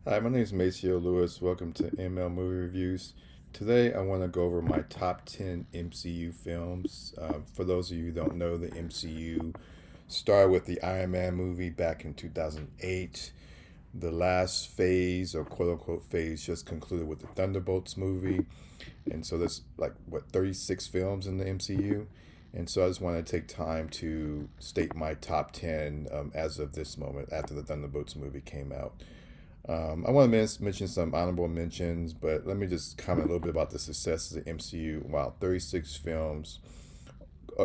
Hi, my name is Maceo Lewis. Welcome to ML Movie Reviews. Today, I want to go over my top 10 MCU films. For those of you who don't know, the MCU started with the Iron Man movie back in 2008. The last phase, or quote unquote phase, just concluded with the Thunderbolts movie. And so there's like, what, 36 films in the MCU? And so I just want to take time to state my top 10 as of this moment after the Thunderbolts movie came out. I want to mention some honorable mentions, but let me just comment a little bit about the success of the MCU. Wow, 36 films,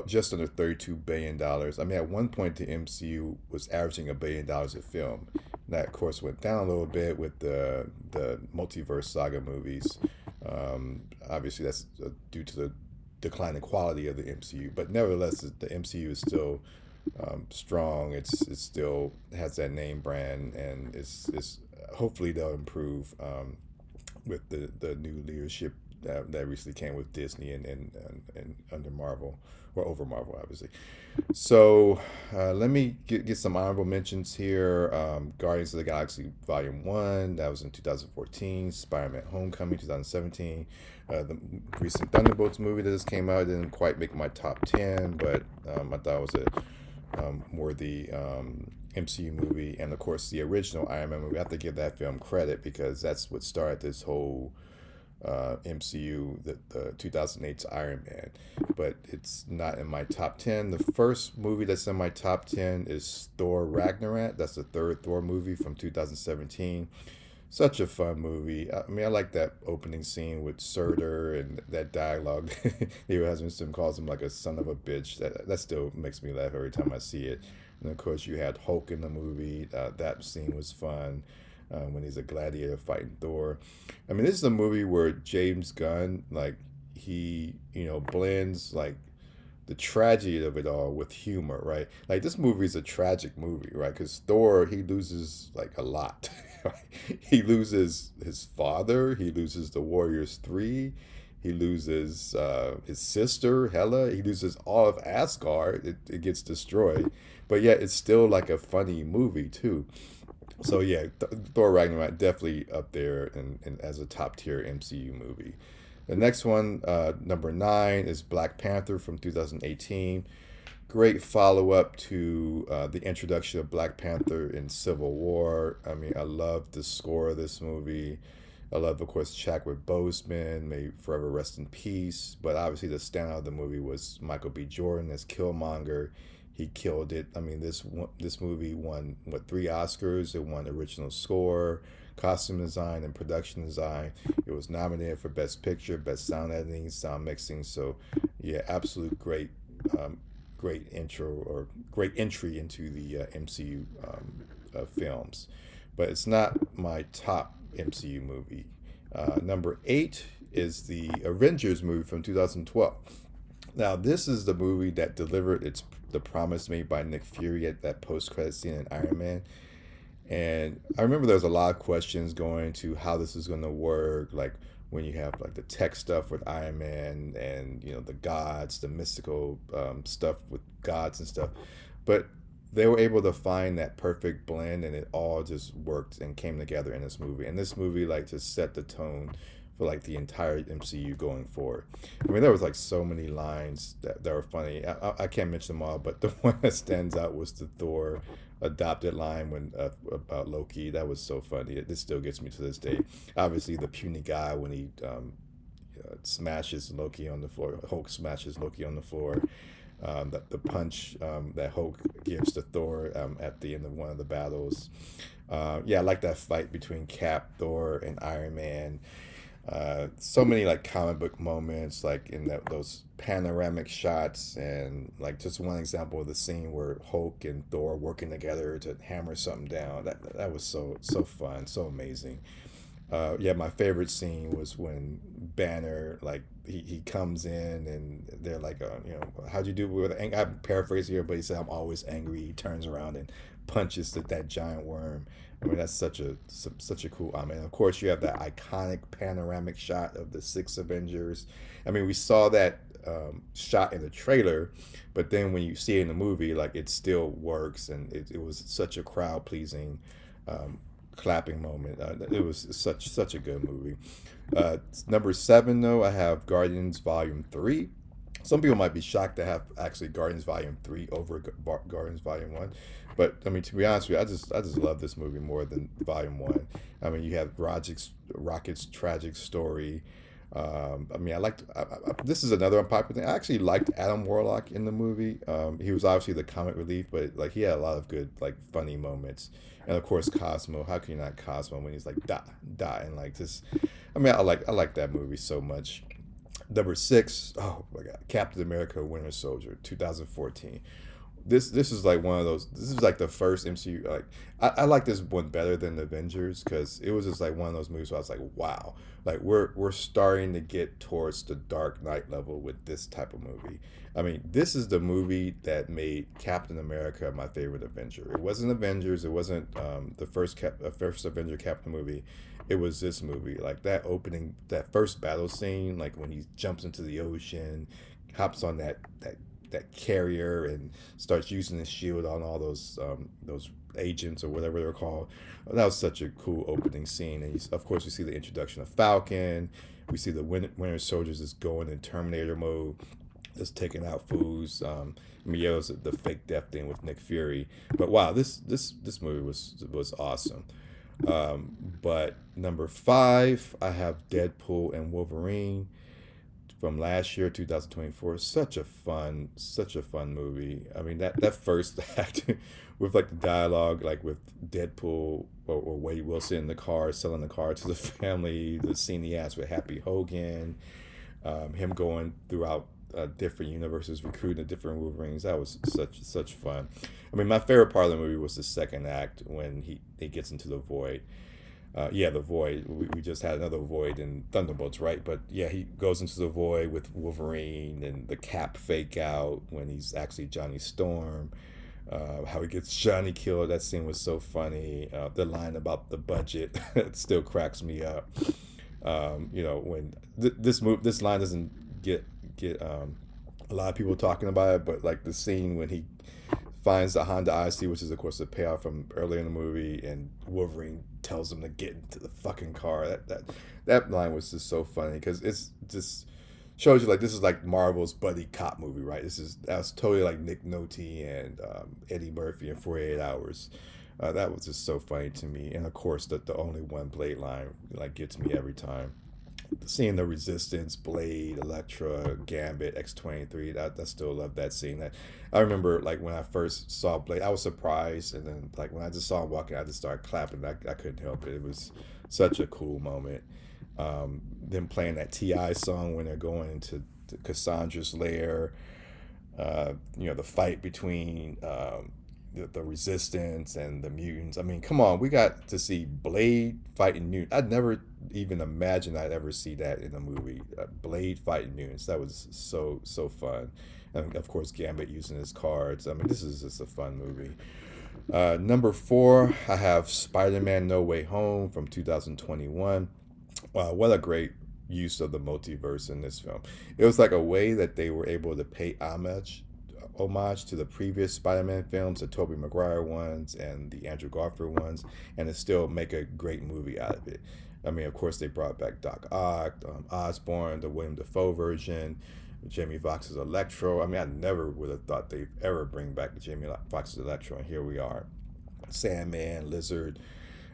just under $32 billion. I mean, at one point, the MCU was averaging $1 billion a film. That, of course, went down a little bit with the multiverse saga movies. Obviously, that's due to the declining quality of the MCU, but nevertheless, the MCU is still strong. It still has that name brand, and it's hopefully they'll improve with the new leadership that recently came with Disney and under Marvel or over Marvel, obviously. So let me get some honorable mentions here. Guardians of the Galaxy Volume 1, that was in 2014. Spider-Man Homecoming, 2017. The recent Thunderbolts movie that just came out didn't quite make my top 10, but I thought it was a worthy MCU movie. And of course, the original Iron Man movie, I have to give that film credit because that's what started this whole MCU, the 2008's Iron Man, but it's not in my top 10. The first movie that's in my top 10 is Thor Ragnarok. That's the third Thor movie from 2017. Such a fun movie. I mean, I like that opening scene with Surtur and that dialogue. Your husband calls him like a son of a bitch. That still makes me laugh every time I see it. And of course, you had Hulk in the movie. That scene was fun when he's a gladiator fighting Thor. I mean, this is a movie where James Gunn, like, he, blends like the tragedy of it all with humor, right? Like this movie is a tragic movie, right? Because Thor, he loses like a lot. He loses his father. He loses the Warriors Three. He loses his sister Hela. He loses all of Asgard. It gets destroyed, but yet it's still like a funny movie too. So yeah, Thor Ragnarok definitely up there and as a top tier MCU movie. The next one, number nine, is Black Panther from 2018. Great follow up to the introduction of Black Panther in Civil War. I mean, I love the score of this movie. I love, of course, Chadwick Boseman, may forever rest in peace. But obviously, the standout of the movie was Michael B. Jordan as Killmonger. He killed it. I mean, this movie won what, three Oscars? It won original score, costume design, and production design. It was nominated for Best Picture, Best Sound Editing, Sound Mixing. So, yeah, absolute great intro or great entry into the MCU films. But it's not my top MCU movie. Number eight is the Avengers movie from 2012. Now, this is the movie that delivered the promise made by Nick Fury at that post credit scene in Iron Man. And I remember there was a lot of questions going to how this is going to work, like when you have like the tech stuff with Iron Man and the gods, the mystical stuff with gods and stuff. But they were able to find that perfect blend, and it all just worked and came together in this movie. And this movie like just set the tone for like the entire MCU going forward. I mean, there was like so many lines that were funny. I can't mention them all, but the one that stands out was the Thor adopted line when about Loki. That was so funny. It still gets me to this day. Obviously, the puny guy when he smashes Loki on the floor. Hulk smashes Loki on the floor. The punch that Hulk gives to Thor at the end of one of the battles. Yeah, I like that fight between Cap, Thor, and Iron Man. So many like comic book moments, like in those panoramic shots, and like just one example of the scene where Hulk and Thor working together to hammer something down. That was so fun, so amazing. Yeah, my favorite scene was when Banner, like he comes in and they're like, how'd you do with anger? I'm paraphrasing here, but he said, "I'm always angry." He turns around and punches that giant worm. I mean, that's such a cool. I mean, of course, you have that iconic panoramic shot of the six Avengers. I mean, we saw that shot in the trailer, but then when you see it in the movie, like it still works, and it was such a crowd pleasing um, clapping moment. It was such a good movie. Number seven, though, I have Guardians Volume 3. Some people might be shocked to have actually Guardians Volume 3 over Guardians Volume 1. But I mean, to be honest with you, I just love this movie more than Volume 1. I mean, you have Rocket's tragic story. I mean, this is another unpopular thing. I actually liked Adam Warlock in the movie. He was obviously the comic relief, but like he had a lot of good, like, funny moments. And of course, Cosmo. How can you not Cosmo when he's like die and like this? I mean, I like that movie so much. Number six, oh my God, Captain America: Winter Soldier, 2014. This is like one of those. This is like the first MCU. Like I like this one better than the Avengers because it was just like one of those movies where I was like, wow, like we're starting to get towards the Dark Knight level with this type of movie. I mean, this is the movie that made Captain America my favorite Avenger. It wasn't Avengers. It wasn't the first Avenger Captain movie. It was this movie. Like that opening, that first battle scene, like when he jumps into the ocean, hops on that carrier and starts using his shield on all those agents or whatever they're called. That was such a cool opening scene. And of course, we see the introduction of Falcon. We see the Winter Soldiers is going in Terminator mode, just taking out fools. I mean, yeah, it was the fake death thing with Nick Fury. But wow, this movie was awesome. But number five, I have Deadpool and Wolverine from last year, 2024. Such a fun movie. I mean, that first act with like the dialogue, like with Deadpool or Wade Wilson in the car, selling the car to the family, the scene he has with Happy Hogan, him going throughout different universes, recruiting the different Wolverines. That was such fun. I mean, my favorite part of the movie was the second act when he gets into the void. Yeah, the void. We just had another void in Thunderbolts, right? But yeah, he goes into the void with Wolverine and the Cap fake out when he's actually Johnny Storm. How he gets Johnny killed. That scene was so funny. The line about the budget it still cracks me up. When this line doesn't get a lot of people talking about it, but like the scene when he finds the Honda IC, which is of course a payoff from earlier in the movie, and Wolverine tells him to get into the fucking car. That line was just so funny because it's just shows you like this is like Marvel's buddy cop movie, right? That was totally like Nick Nolte and Eddie Murphy in 48 Hours. That was just so funny to me, and of course the only one Blade line like gets me every time. Seeing the Resistance, Blade, Elektra, Gambit, X-23, I still love that scene. I remember like when I first saw Blade, I was surprised, and then like when I just saw him walking, I just started clapping. I couldn't help it. It was such a cool moment. Them playing that T.I. song when they're going into Cassandra's lair. The fight between the Resistance and the mutants. I mean, come on, we got to see Blade fighting mutants. I'd never even imagined I'd ever see that in a movie. Blade fighting mutants. That was so fun. And of course, Gambit using his cards. I mean, this is just a fun movie. Number four, I have Spider-Man: No Way Home from 2021. Wow, what a great use of the multiverse in this film. It was like a way that they were able to pay homage to the previous Spider-Man films, the Tobey Maguire ones and the Andrew Garfield ones, and to still make a great movie out of it. I mean, of course, they brought back Doc Ock, Osborn, the William Dafoe version, Jamie Foxx's Electro. I mean, I never would have thought they'd ever bring back Jamie Foxx's Electro, and here we are. Sandman, Lizard.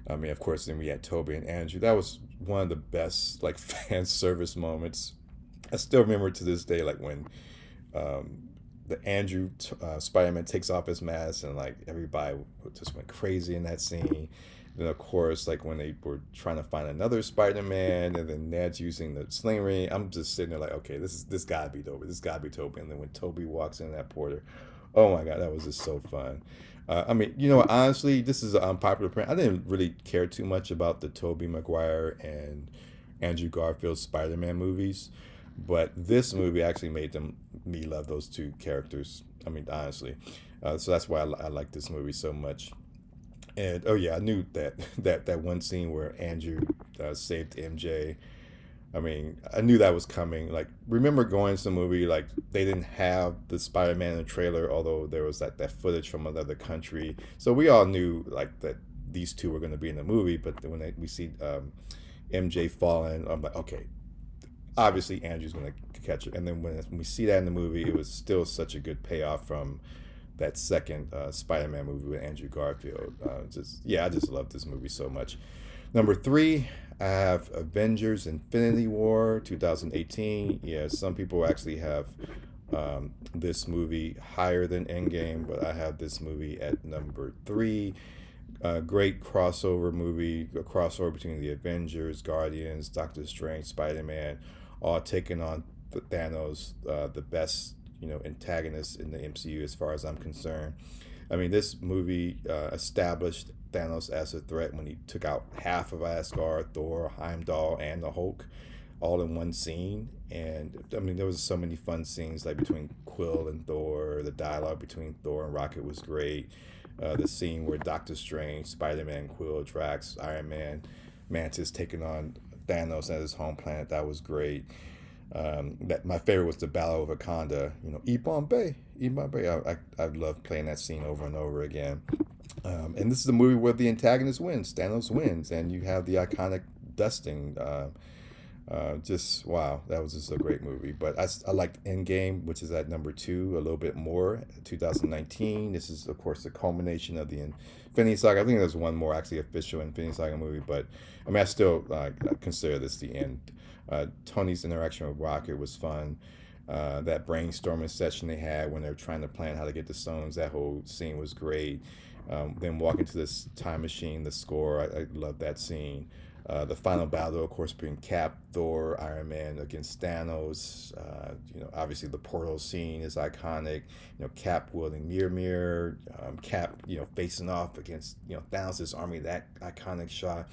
I mean, of course, then we had Tobey and Andrew. That was one of the best, like, fan service moments. I still remember to this day, like, when the Andrew Spider-Man takes off his mask and like everybody just went crazy in that scene. Then of course, like when they were trying to find another Spider-Man, and then Ned's using the sling ring, I'm just sitting there like, okay, this gotta be Tobey. This gotta be Tobey. And then when Tobey walks in that porter, oh my God, that was just so fun. I mean, honestly, this is an unpopular opinion. I didn't really care too much about the Tobey Maguire and Andrew Garfield Spider-Man movies. But this movie actually made me love those two characters. I mean, honestly, so that's why I like this movie so much. And oh yeah, I knew that one scene where Andrew saved MJ. I mean, I knew that was coming. Like, remember going to the movie, like they didn't have the Spider-Man in the trailer, although there was that footage from another country. So we all knew like that these two were going to be in the movie. But then we see MJ falling, I'm like, okay, obviously Andrew's going to catch it. And then when we see that in the movie, it was still such a good payoff from that second Spider-Man movie with Andrew Garfield. I just love this movie so much. Number three, I have Avengers Infinity War 2018. Yeah, some people actually have this movie higher than Endgame, but I have this movie at number three. Great crossover movie, a crossover between the Avengers, Guardians, Doctor Strange, Spider-Man, all taking on Thanos, the best antagonist in the MCU as far as I'm concerned. I mean, this movie established Thanos as a threat when he took out half of Asgard, Thor, Heimdall, and the Hulk, all in one scene. And I mean, there was so many fun scenes like between Quill and Thor. The dialogue between Thor and Rocket was great. The scene where Doctor Strange, Spider-Man, Quill, Drax, Iron Man, Mantis taking on Thanos at his home planet, that was great. That my favorite was the Battle of Wakanda. Eat Bombay, Eat Bombay. I love playing that scene over and over again. And this is a movie where the antagonist wins, Thanos wins, and you have the iconic dusting. Just wow, that was just a great movie. But I liked Endgame, which is at number two, a little bit more. 2019. This is of course the culmination of the Infinity Saga. I think there's one more actually official Infinity Saga movie, but I mean I still consider this the end. Tony's interaction with Rocket was fun. That brainstorming session they had when they were trying to plan how to get the stones, that whole scene was great. Then walking to this time machine, the score, I love that scene. The final battle, of course, being Cap, Thor, Iron Man against Thanos. Obviously the portal scene is iconic. Cap wielding Mjolnir, Cap, facing off against Thanos' army. That iconic shot.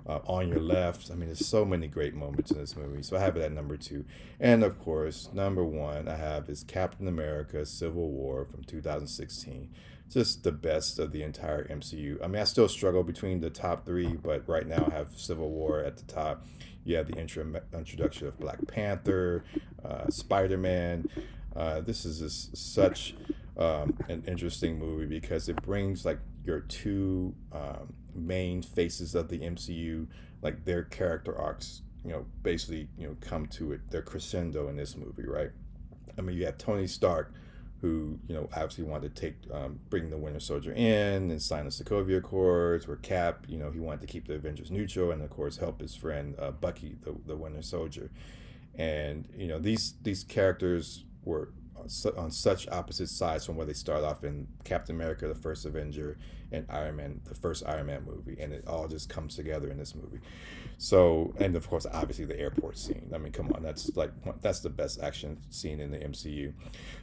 On your left. I mean, there's so many great moments in this movie. So I have it at number two. And of course, number one I have is Captain America Civil War from 2016. Just the best of the entire MCU. I mean, I still struggle between the top three, but right now I have Civil War at the top. You have the introduction of Black Panther, Spider-Man. This is just such an interesting movie because it brings like your two main faces of the MCU, like their character arcs, basically, come to their crescendo in this movie, right? I mean, you have Tony Stark, who, obviously wanted to bring the Winter Soldier in and sign the Sokovia Accords, where Cap, he wanted to keep the Avengers neutral and, of course, help his friend Bucky, the Winter Soldier. And, these characters were on such opposite sides from where they start off in Captain America, the first Avenger, and Iron Man, the first Iron Man movie, and it all just comes together in this movie. So, and of course, obviously the airport scene. I mean, come on, that's the best action scene in the MCU.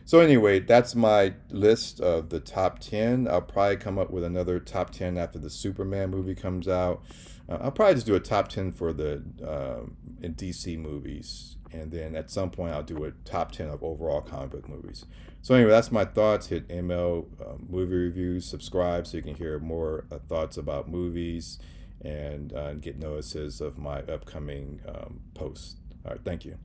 So anyway, that's my list of the top 10. I'll probably come up with another top 10 after the Superman movie comes out. I'll probably just do a top 10 for the in DC movies. And then at some point, I'll do a top 10 of overall comic book movies. So anyway, that's my thoughts. Hit ML movie reviews, subscribe so you can hear more thoughts about movies and get notices of my upcoming posts. All right, thank you.